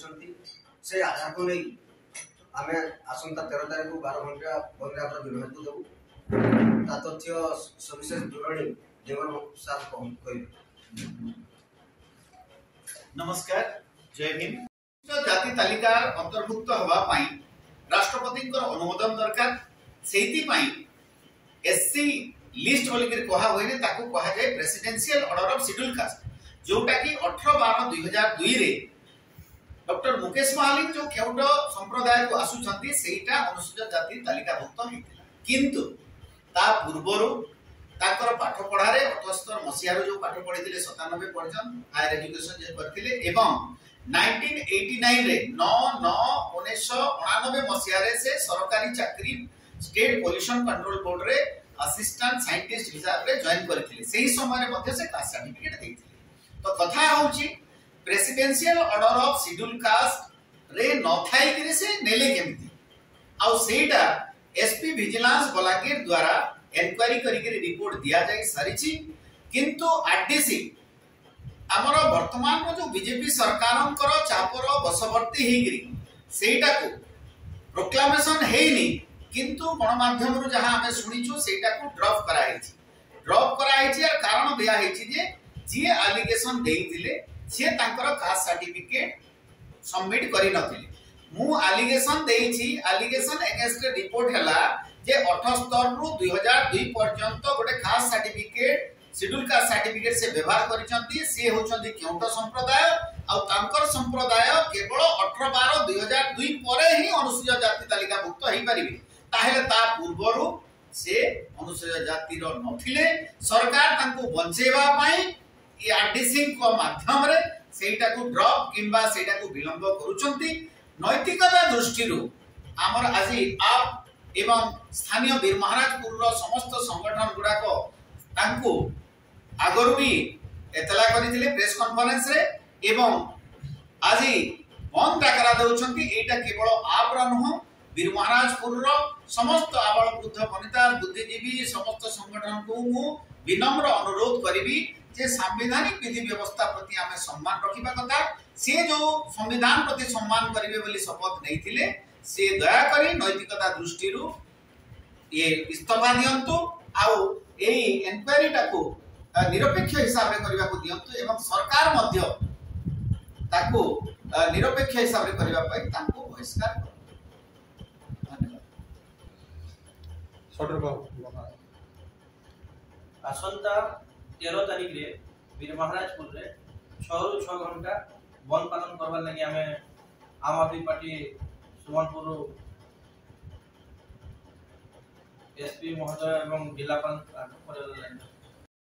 करछंती से आको नै आमे आसंता 13 तारिख को 12 घंटा बंद पर विभाग देबू ता तथ्य सविशेष विवरणी देवर साथ कहि। नमस्कार, जय हिंद। जाति तालिका अंतर्भुक्त हवा पाई राष्ट्रपति अनुमोदन दरकार से एससी लिस्ट बोल कहा हुए ताको कहा जाए presidential order of schedule caste जोटा कि 18/12/2002 रे डॉक्टर मुकेश महालिक जो केउट संप्रदाय को आसुछंती सेटा अनुसूचित जाति तालिकाभुक्त होइतिला किंतु ता पूर्वरु ताकर पाठ पढ़ारे 78 मसियारो जो पाठ पढ़िथिले 97 पर्यंत हायर एजुकेशन जे करथिले एवं 1989 रे 1999 मसिया रे से सरकारी चाकरी स्टेट पोल्यूशन कंट्रोल बोर्ड रे असिस्टेंट साइंटिस्ट हिसाब रे जॉइन करथिले सेही समय रे मध्ये से कास्ट सर्टिफिकेट देथिले। तो कथा होउची presidential order of schedule caste रे न थाई कि से नेले केमिति आ सेटा एसपी विजिलेंस बलागीर द्वारा एनक्वायरी करी रिपोर्ट दिया जाय सारिची किंतु आरडीसी हमर वर्तमान जो बीजेपी सरकार चापर बसवर्ती हेगिरी सेटा को प्रोक्लामेशन हेनी किंतु गणमाध्यम रु जहां हमें सुनिछु सेटा को ड्रॉप कराइछि यार कारण दिया हेछि जे जे एलिगेशन देइथिले से तांकर कास्ट सर्टिफिकेट सबमिट करि नथिले मु एलिगेशन देइछि एलिगेशन अगेंस्ट रिपोर्ट हला जे 78 रु 2002 पर्यंत गोटे caste certificate schedule caste certificate से व्यवहार करिसंती से होचंती केउट संप्रदाय आ तांकर संप्रदाय केवल 18/12/2002 परे ही अनुसूचित जाति तालिका भुक्त होई परिबे ताहेले ता पूर्वरु से अनुसूचित जाति रो नथिले सरकार तांको बंचेबा पई ए आरडीसी को माध्यम रे सेटा को ड्रॉप किंबा सेटा को विलंब करूचंती नैतिकता दृष्टि रु हमर आजि आप एवं स्थानीय वीर महाराजपुर रो समस्त संगठन गुडा को तांको आगरु भी एतला करिथिले प्रेस कॉन्फ्रेंस रे एवं आजि बंद डाकरा दउछंती एटा केवल आप रा नहो वीर महाराजपुर रो समस्त आबल बुद्ध वनिता बुद्धिजीवी समस्त संगठन को मु विनम्र अनुरोध करिवि जे संवैधानिक विधि व्यवस्था प्रति हमें सम्मान रखिबा कथा से जो संविधान प्रति सम्मान करिवे बोली शपथ नैथिले से दया करी नैतिकता दृष्टि रु ये इस्तफा दियंतु आउ एई एनक्वायरी टाको निरपेक्ष हिसाब रे करबा को दियंतु एवं सरकार मध्य ताको निरपेक्ष हिसाब रे करबा पई ताको बहिष्कार धन्यवाद। सटर बाबू आसंता 13 तारिख रे वीर महाराजपुर रे 6 रु 6 घंटा बंद पालन करबा लागि हमें आम आदमी पार्टी सुमनपुर एसपी महोदय एवं जिलापाल